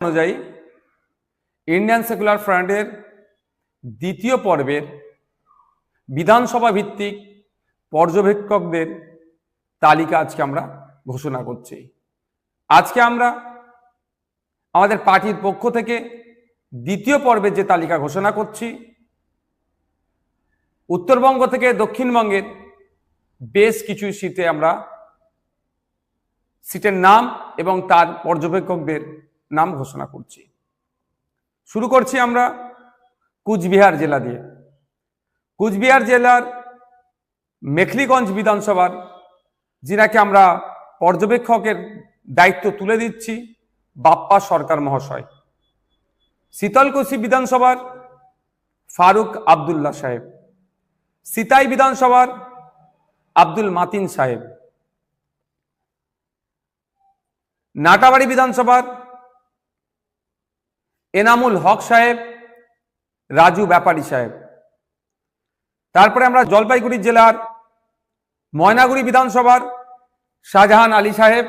অনুযায়ী Indian secular ফ্রন্টের দ্বিতীয় পর্বের বিধানসভা ভিত্তিক পর্যবেক্ষকদের তালিকা আজকে আমরা ঘোষণা করছি। আজকে আমরা আমাদের পার্টির পক্ষ থেকে দ্বিতীয় পর্বের যে তালিকা ঘোষণা করছি, উত্তরবঙ্গ থেকে দক্ষিণবঙ্গের বেশ কিছু সিটের নাম এবং তার পর্যবেক্ষকদের নাম ঘোষণা করছি। শুরু করছি আমরা কুচবিহার জেলা দিয়ে। কুচবিহার জেলার মেখলিগঞ্জ বিধানসভার যিনাকে আমরা পর্যবেক্ষকের দায়িত্ব তুলে দিচ্ছি, বাপ্পা সরকার মহাশয়। শীতলকুচি বিধানসভার ফারুক আবদুল্লাহ সাহেব। সিতাই বিধানসভার আব্দুল মাতিন সাহেব। নাটাবাড়ি বিধানসভার এনামুল হক সাহেব, রাজু ব্যাপারী সাহেব। তারপরে আমরা জলপাইগুড়ি জেলার ময়নাগুড়ি বিধানসভার শাহজাহান আলী সাহেব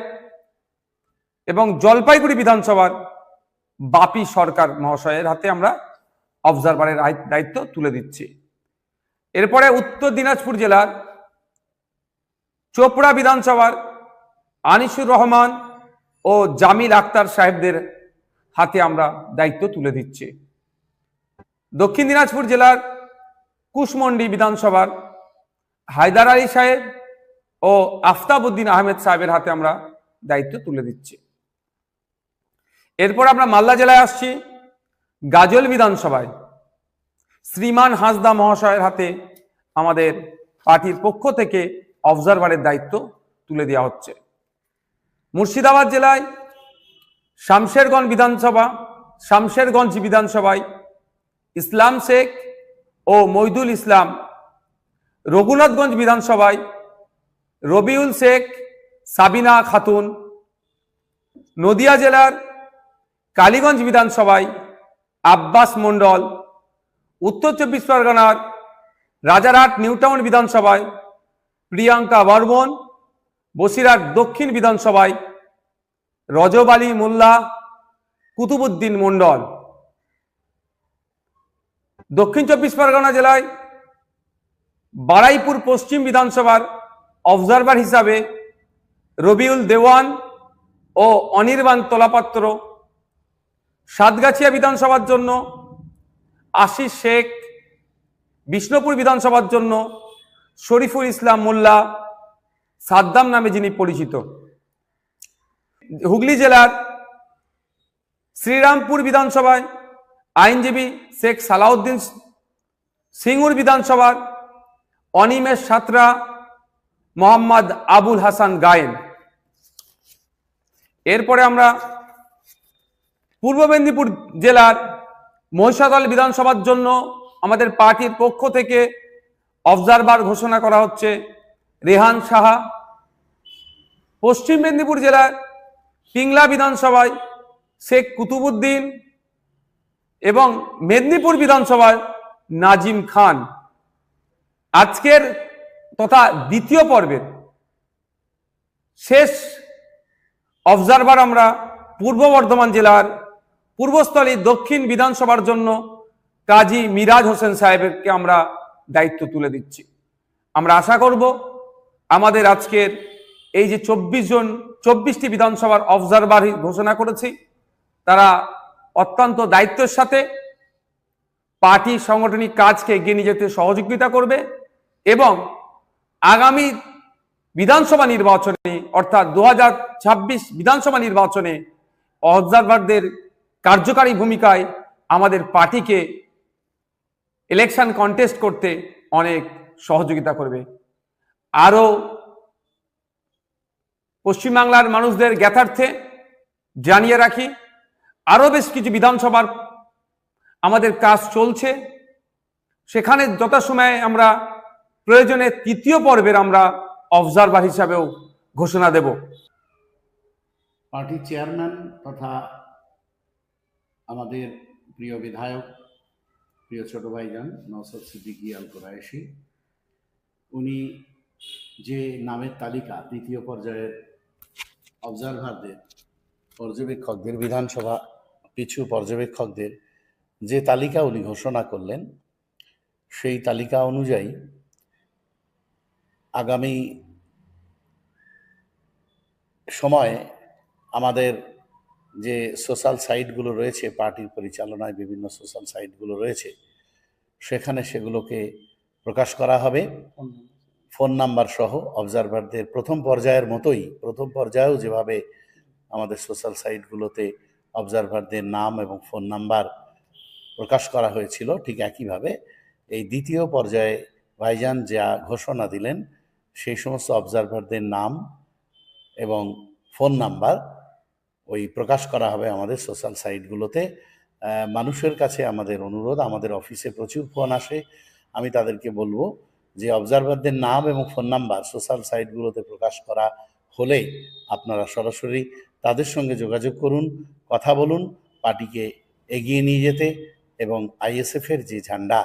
এবং জলপাইগুড়ি বিধানসভার বাপি সরকার মহাশয়ের হাতে আমরা অবজারভারের দায়িত্ব তুলে দিচ্ছি। এরপরে উত্তর দিনাজপুর জেলার চোপড়া বিধানসভার আনিসুর রহমান ও জামিল আক্তার সাহেবদের হাতে আমরা দায়িত্ব তুলে দিচ্ছি। দক্ষিণ দিনাজপুর জেলার কুশমন্ডি বিধানসভার হায়দার আলী সাহেব ও আফতাবউদ্দিন আহমেদ সাহেবের হাতে আমরা দায়িত্ব তুলে দিচ্ছি। এরপর আমরা মালদা জেলায় আসছি। গাজল বিধানসভায় শ্রীমান হাঁসদা মহাশয়ের হাতে আমাদের পার্টির পক্ষ থেকে অবজারভারের দায়িত্ব তুলে দেওয়া হচ্ছে। মুর্শিদাবাদ জেলায় শামশেরগঞ্জ বিধানসভায় ইসলাম শেখ ও মইদুল ইসলাম। রঘুনাথগঞ্জ বিধানসভায় রবিউল শেখ, সাবিনা খাতুন। নদিয়া জেলার কালীগঞ্জ বিধানসভায় আব্বাস মন্ডল। উত্তর চব্বিশ পরগনার রাজারহাট নিউটাউন বিধানসভায় প্রিয়াঙ্কা বর্মন। বসিরহাট দক্ষিণ বিধানসভায় রজব আলী মোল্লা, কুতুবুদ্দিন মন্ডল। দক্ষিণ চব্বিশ পরগনা জেলায় বারাইপুর পশ্চিম বিধানসভার অবজারভার হিসাবে রবিউল দেওয়ান ও অনির্বাণ তোলাপাত্র। সাতগাছিয়া বিধানসভার জন্য আশিস শেখ। বিষ্ণুপুর বিধানসভার জন্য শরীফুল ইসলাম মোল্লা, সাদ্দাম নামে যিনি পরিচিত। হুগলি জেলার শ্রীরামপুর বিধানসভায় আইনজীবী শেখ সালাউদ্দিন। সিঙ্গুর বিধানসভার অনিমেষ সাঁতরা, মোহাম্মদ আবুল হাসান গায়েন। এরপরে আমরা পূর্ব মেদিনীপুর জেলার মহিষাদল বিধানসভার জন্য আমাদের পার্টির পক্ষ থেকে অবজারভার ঘোষণা করা হচ্ছে রেহান সাহা। পশ্চিম মেদিনীপুর জেলার পিংলা বিধানসভায় শেখ কুতুবুদ্দিন এবং মেদিনীপুর বিধানসভায় নাজিম খান। আজকের তথা দ্বিতীয় পর্বের শেষ অবজারভার আমরা পূর্ব বর্ধমান জেলার পূর্বস্থলী দক্ষিণ বিধানসভার জন্য কাজী মিরাজ হোসেন সাহেবকে আমরা দায়িত্ব তুলে দিচ্ছি। আমরা আশা করব আমাদের আজকের এই যে 24টি বিধানসভার অবজারভার ঘোষণা করেছি, তারা অত্যন্ত দায়িত্বের সাথে পার্টি সাংগঠনিক কাজকে এগিয়ে নিয়ে যেতে সহযোগিতা করবে এবং আগামী বিধানসভা নির্বাচনে অর্থাৎ 2026 বিধানসভা নির্বাচনে অবজারভারদের কার্যকারী ভূমিকায় আমাদের পার্টিকে ইলেকশন কন্টেস্ট করতে অনেক সহযোগিতা করবে। আরও পশ্চিমবাংলার মানুষদের জ্ঞাতার্থে জানিয়ে রাখি, আরও বেশ কিছু বিধানসভার আমাদের কাজ চলছে। সেখানে যথাসময়ে আমরা প্রয়োজনে তৃতীয় পর্বের আমরা অবজারভার হিসাবেও ঘোষণা দেব। পার্টির চেয়ারম্যান তথা আমাদের প্রিয় বিধায়ক, প্রিয় ছোট ভাইজান নওশাদ সিদ্দিকী আল কুরাইশি, উনি যে নামের তালিকা তৃতীয় পর্যায়ের অবজারভারদের পর্যবেক্ষকদের বিধানসভা পিছু পর্যবেক্ষকদের যে তালিকা উনি ঘোষণা করলেন, সেই তালিকা অনুযায়ী আগামী সময়ে আমাদের যে সোশ্যাল সাইটগুলো রয়েছে, পার্টির পরিচালনায় বিভিন্ন সোশ্যাল সাইটগুলো রয়েছে, সেখানে সেগুলোকে প্রকাশ করা হবে। ফোন নাম্বার সহ অবজারভারদের প্রথম পর্যায়ের মতোই, প্রথম পর্যায়েও যেভাবে আমাদের সোশ্যাল সাইটগুলোতে অবজারভারদের নাম এবং ফোন নাম্বার প্রকাশ করা হয়েছিল, ঠিক একইভাবে এই দ্বিতীয় পর্যায়ে ভাইজান যা ঘোষণা দিলেন, সেই সমস্ত অবজারভারদের নাম এবং ফোন নাম্বার ওই প্রকাশ করা হবে আমাদের সোশ্যাল সাইটগুলোতে। মানুষের কাছে আমাদের অনুরোধ, আমাদের অফিসে প্রচুর ফোন আসে, আমি তাদেরকে বলবো যে অবজারভারদের নাম এবং ফোন নাম্বার সোশ্যাল সাইটগুলোতে প্রকাশ করা হলে আপনারা সরাসরি তাদের সঙ্গে যোগাযোগ করুন, কথা বলুন, পার্টিকে এগিয়ে নিয়ে যেতে এবং আইএসএফের যে ঝান্ডা,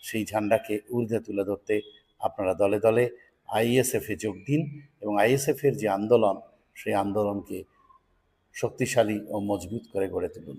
সেই ঝান্ডাকে ঊর্ধ্বে তুলে ধরতে আপনারা দলে দলে আইএসএফে যোগ দিন এবং আইএসএফের যে আন্দোলন, সেই আন্দোলনকে শক্তিশালী ও মজবুত করে গড়ে তুলুন।